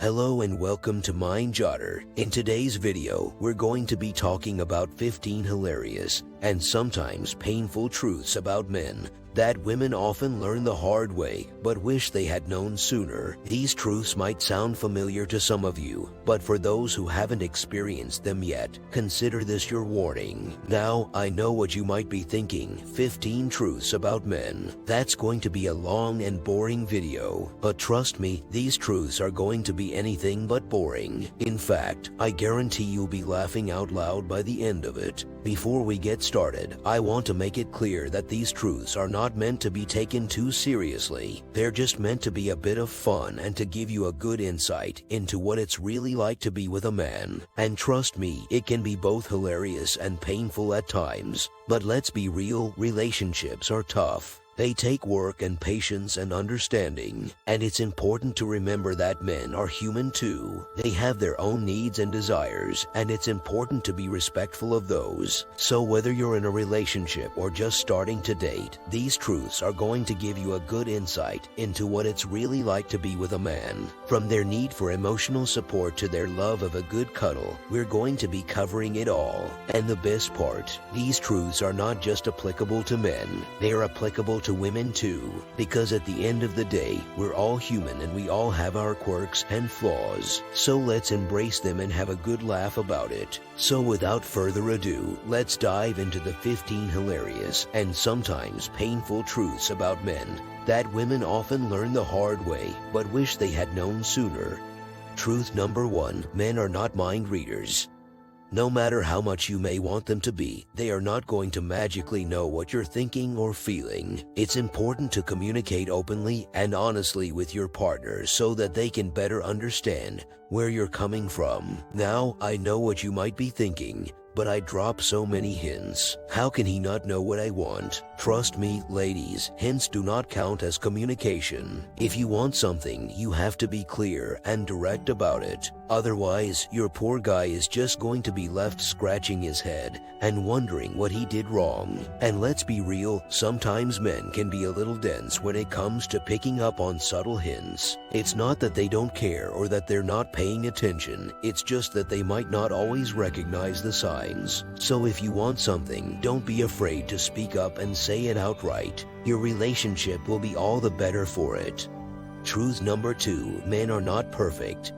Hello and welcome to Mind Jotter. In today's video, we're going to be talking about 15 hilarious and sometimes painful truths about men that women often learn the hard way but wish they had known sooner. These truths might sound familiar to some of you, but for those who haven't experienced them yet, consider this your warning. Now, I know what you might be thinking, 15 truths about men. That's going to be a long and boring video, but trust me, these truths are going to be anything but boring. In fact, I guarantee you'll be laughing out loud by the end of it. Before we get started, I want to make it clear that these truths are not meant to be taken too seriously. They're just meant to be a bit of fun and to give you a good insight into what it's really like to be with a man. And trust me, it can be both hilarious and painful at times. But let's be real, relationships are tough. They take work and patience and understanding, and it's important to remember that men are human too. They have their own needs and desires, and it's important to be respectful of those. So whether you're in a relationship or just starting to date, these truths are going to give you a good insight into what it's really like to be with a man. From their need for emotional support to their love of a good cuddle, we're going to be covering it all. And the best part, these truths are not just applicable to men, they are applicable to women too, because at the end of the day, we're all human and we all have our quirks and flaws. So let's embrace them and have a good laugh about it. So without further ado, let's dive into the 15 hilarious and sometimes painful truths about men that women often learn the hard way but wish they had known sooner. Truth number 1, men are not mind readers. No matter how much you may want them to be, they are not going to magically know what you're thinking or feeling. It's important to communicate openly and honestly with your partner so that they can better understand where you're coming from. Now, I know what you might be thinking, but I drop so many hints. How can he not know what I want? Trust me, ladies, hints do not count as communication. If you want something, you have to be clear and direct about it. Otherwise, your poor guy is just going to be left scratching his head and wondering what he did wrong. And let's be real, sometimes men can be a little dense when it comes to picking up on subtle hints. It's not that they don't care or that they're not paying attention, it's just that they might not always recognize the signs. So if you want something, don't be afraid to speak up and say it outright. Your relationship will be all the better for it. Truth number 2, men are not perfect.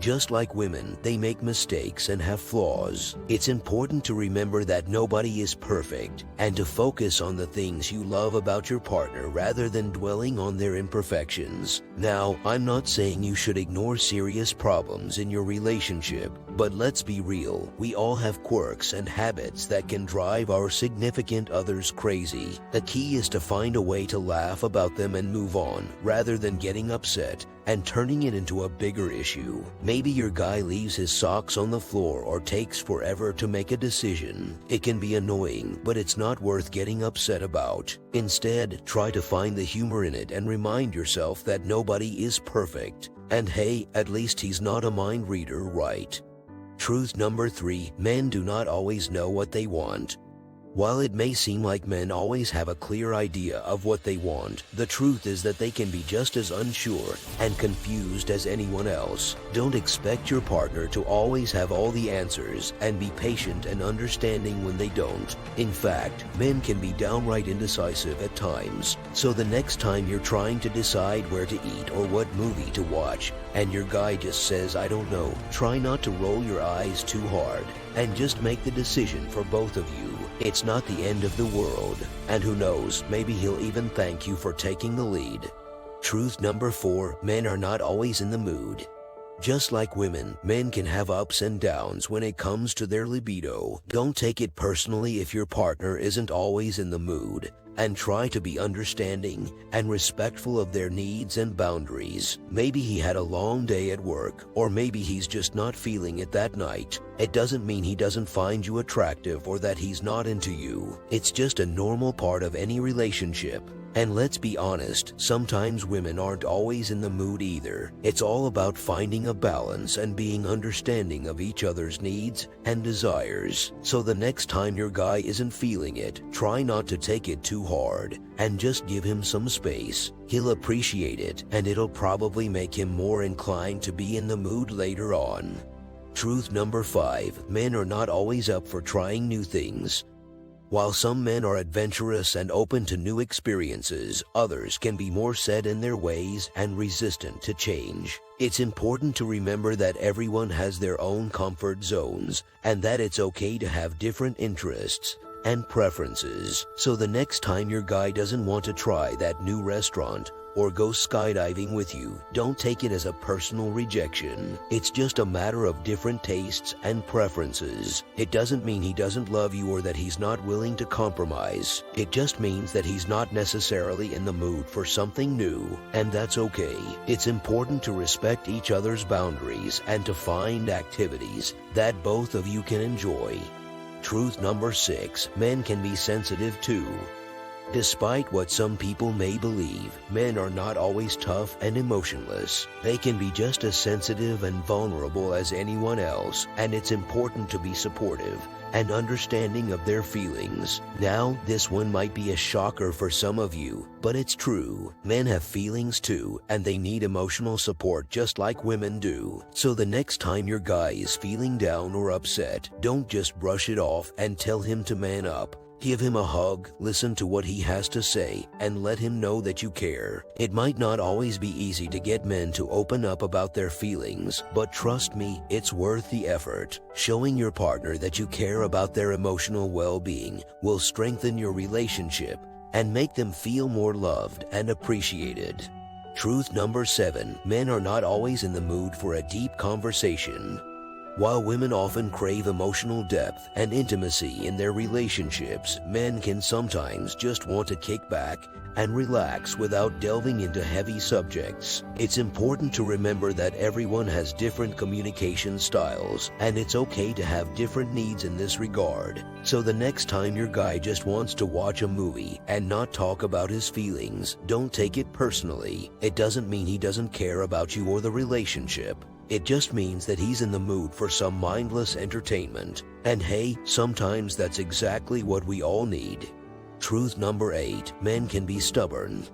Just like women, they make mistakes and have flaws. It's important to remember that nobody is perfect and to focus on the things you love about your partner rather than dwelling on their imperfections. Now, I'm not saying you should ignore serious problems in your relationship, but let's be real, we all have quirks and habits that can drive our significant others crazy. The key is to find a way to laugh about them and move on, rather than getting upset and turning it into a bigger issue. Maybe your guy leaves his socks on the floor or takes forever to make a decision. It can be annoying, but it's not worth getting upset about. Instead, try to find the humor in it and remind yourself that nobody is perfect. And hey, at least he's not a mind reader, right? Truth number 3, men do not always know what they want. While it may seem like men always have a clear idea of what they want, the truth is that they can be just as unsure and confused as anyone else. Don't expect your partner to always have all the answers, and be patient and understanding when they don't. In fact, men can be downright indecisive at times. So the next time you're trying to decide where to eat or what movie to watch, and your guy just says, "I don't know," try not to roll your eyes too hard, and just make the decision for both of you. It's not the end of the world, and who knows, maybe he'll even thank you for taking the lead. Truth number 4, men are not always in the mood. Just like women, men can have ups and downs when it comes to their libido. Don't take it personally if your partner isn't always in the mood, and try to be understanding and respectful of their needs and boundaries. Maybe he had a long day at work, or maybe he's just not feeling it that night. It doesn't mean he doesn't find you attractive or that he's not into you. It's just a normal part of any relationship. And let's be honest, sometimes women aren't always in the mood either. It's all about finding a balance and being understanding of each other's needs and desires. So the next time your guy isn't feeling it, try not to take it too hard and just give him some space. He'll appreciate it, and it'll probably make him more inclined to be in the mood later on. Truth number 5. Men are not always up for trying new things. While some men are adventurous and open to new experiences, others can be more set in their ways and resistant to change. It's important to remember that everyone has their own comfort zones, and that it's okay to have different interests and preferences. So the next time your guy doesn't want to try that new restaurant or go skydiving with you, don't take it as a personal rejection. It's just a matter of different tastes and preferences. It doesn't mean he doesn't love you or that he's not willing to compromise. It just means that he's not necessarily in the mood for something new, and that's okay. It's important to respect each other's boundaries and to find activities that both of you can enjoy. Truth number 6. Men can be sensitive too. Despite what some people may believe, men are not always tough and emotionless. They can be just as sensitive and vulnerable as anyone else, and it's important to be supportive and understanding of their feelings. Now, this one might be a shocker for some of you, but it's true. Men have feelings too, and they need emotional support just like women do. So the next time your guy is feeling down or upset, don't just brush it off and tell him to man up. Give him a hug, listen to what he has to say, and let him know that you care. It might not always be easy to get men to open up about their feelings, but trust me, it's worth the effort. Showing your partner that you care about their emotional well-being will strengthen your relationship and make them feel more loved and appreciated. Truth number 7. Men are not always in the mood for a deep conversation. While women often crave emotional depth and intimacy in their relationships, men can sometimes just want to kick back and relax without delving into heavy subjects. It's important to remember that everyone has different communication styles, and it's okay to have different needs in this regard. So the next time your guy just wants to watch a movie and not talk about his feelings, don't take it personally. It doesn't mean he doesn't care about you or the relationship. It just means that he's in the mood for some mindless entertainment. And hey, sometimes that's exactly what we all need. Truth number 8. Men can be stubborn.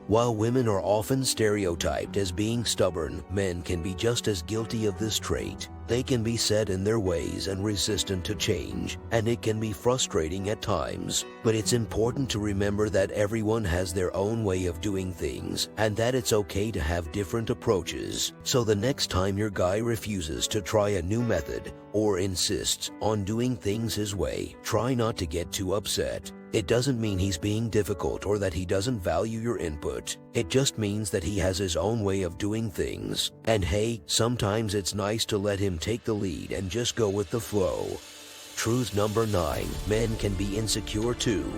While women are often stereotyped as being stubborn, men can be just as guilty of this trait. They can be set in their ways and resistant to change, and it can be frustrating at times. But it's important to remember that everyone has their own way of doing things, and that it's okay to have different approaches. So the next time your guy refuses to try a new method or insists on doing things his way, try not to get too upset. It doesn't mean he's being difficult or that he doesn't value your input. It just means that he has his own way of doing things. And hey, sometimes it's nice to let him take the lead and just go with the flow. Truth number 9. Men can be insecure too.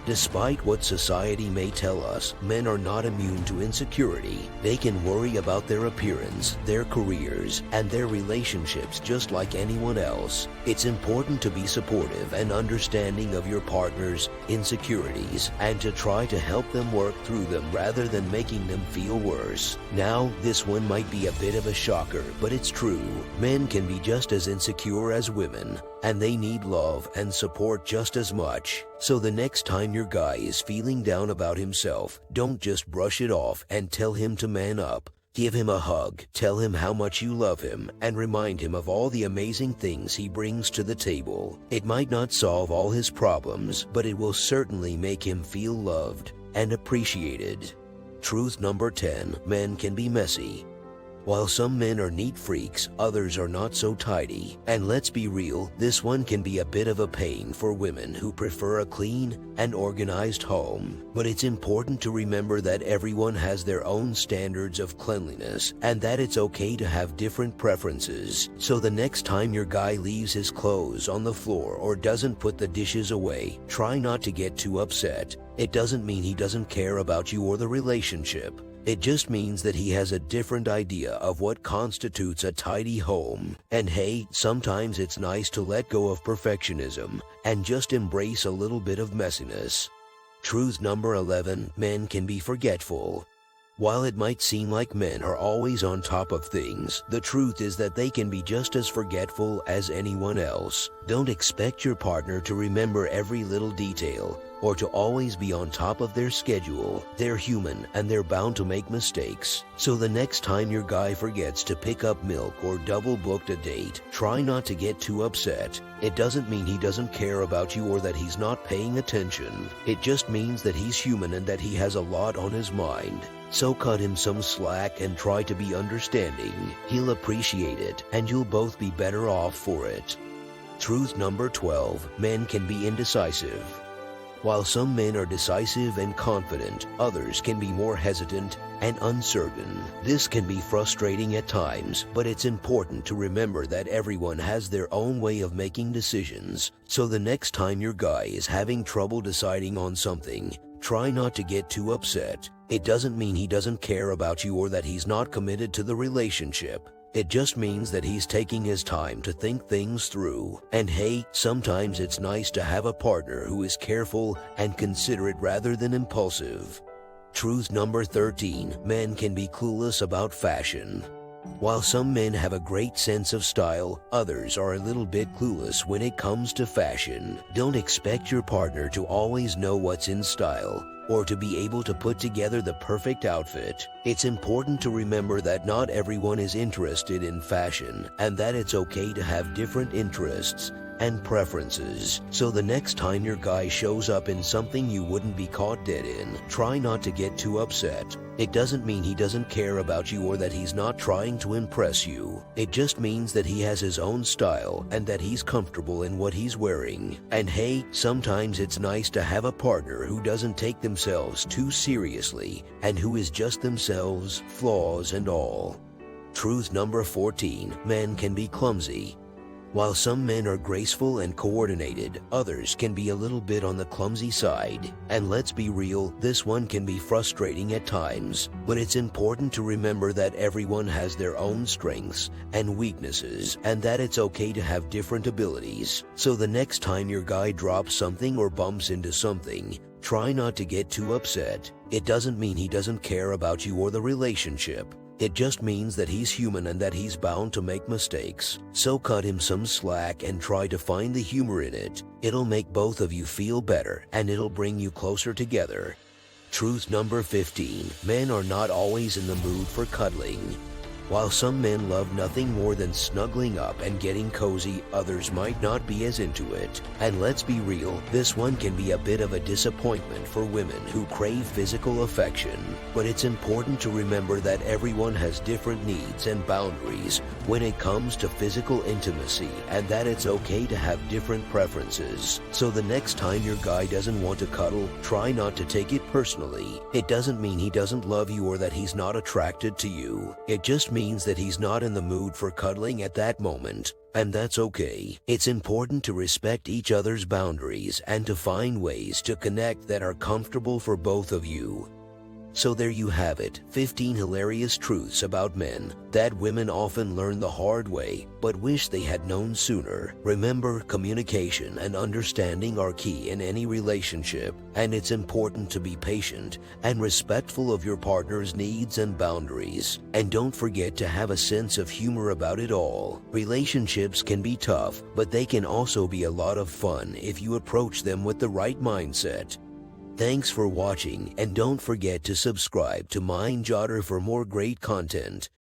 Despite what society may tell us, men are not immune to insecurity. They can worry about their appearance, their careers, and their relationships just like anyone else. It's important to be supportive and understanding of your partner's insecurities and to try to help them work through them rather than making them feel worse. Now, this one might be a bit of a shocker, but it's true. Men can be just as insecure as women, and they need love and support just as much. So the next time your guy is feeling down about himself, don't just brush it off and tell him to man up. Give him a hug, tell him how much you love him, and remind him of all the amazing things he brings to the table. It might not solve all his problems, but it will certainly make him feel loved and appreciated. Truth number 10. Men can be messy. While some men are neat freaks, others are not so tidy. And let's be real, this one can be a bit of a pain for women who prefer a clean and organized home. But it's important to remember that everyone has their own standards of cleanliness and that it's okay to have different preferences. So the next time your guy leaves his clothes on the floor or doesn't put the dishes away, try not to get too upset. It doesn't mean he doesn't care about you or the relationship. It just means that he has a different idea of what constitutes a tidy home. And hey, sometimes it's nice to let go of perfectionism and just embrace a little bit of messiness. Truth number 11, men can be forgetful. While it might seem like men are always on top of things, the truth is that they can be just as forgetful as anyone else. Don't expect your partner to remember every little detail or to always be on top of their schedule. They're human and they're bound to make mistakes. So the next time your guy forgets to pick up milk or double booked a date, try not to get too upset. It doesn't mean he doesn't care about you or that he's not paying attention. It just means that he's human and that he has a lot on his mind. So cut him some slack and try to be understanding. He'll appreciate it, and you'll both be better off for it. Truth number 12, men can be indecisive. While some men are decisive and confident, others can be more hesitant and uncertain. This can be frustrating at times, but it's important to remember that everyone has their own way of making decisions. So the next time your guy is having trouble deciding on something, try not to get too upset. It doesn't mean he doesn't care about you or that he's not committed to the relationship. It just means that he's taking his time to think things through. And hey, sometimes it's nice to have a partner who is careful and considerate rather than impulsive. Truth number 13, men can be clueless about fashion. While some men have a great sense of style, others are a little bit clueless when it comes to fashion. Don't expect your partner to always know what's in style or to be able to put together the perfect outfit. It's important to remember that not everyone is interested in fashion and that it's okay to have different interests and preferences. So the next time your guy shows up in something you wouldn't be caught dead in, try not to get too upset. It doesn't mean he doesn't care about you or that he's not trying to impress you. It just means that he has his own style and that he's comfortable in what he's wearing. And hey, sometimes it's nice to have a partner who doesn't take themselves too seriously and who is just themselves, flaws and all. Truth number 14, men can be clumsy. While some men are graceful and coordinated, others can be a little bit on the clumsy side. And let's be real, this one can be frustrating at times. But it's important to remember that everyone has their own strengths and weaknesses, and that it's okay to have different abilities. So the next time your guy drops something or bumps into something, try not to get too upset. It doesn't mean he doesn't care about you or the relationship. It just means that he's human and that he's bound to make mistakes. So cut him some slack and try to find the humor in it. It'll make both of you feel better and it'll bring you closer together. Truth number 15, men are not always in the mood for cuddling. While some men love nothing more than snuggling up and getting cozy, others might not be as into it. And let's be real, this one can be a bit of a disappointment for women who crave physical affection. But it's important to remember that everyone has different needs and boundaries when it comes to physical intimacy, and that it's okay to have different preferences. So the next time your guy doesn't want to cuddle, try not to take it personally. It doesn't mean he doesn't love you or that he's not attracted to you. It just means that he's not in the mood for cuddling at that moment, and that's okay. It's important to respect each other's boundaries and to find ways to connect that are comfortable for both of you. So there you have it, 15 hilarious truths about men that women often learn the hard way but wish they had known sooner. Remember, communication and understanding are key in any relationship, and it's important to be patient and respectful of your partner's needs and boundaries. And don't forget to have a sense of humor about it all. Relationships can be tough, but they can also be a lot of fun if you approach them with the right mindset. Thanks for watching, and don't forget to subscribe to MindJotter for more great content.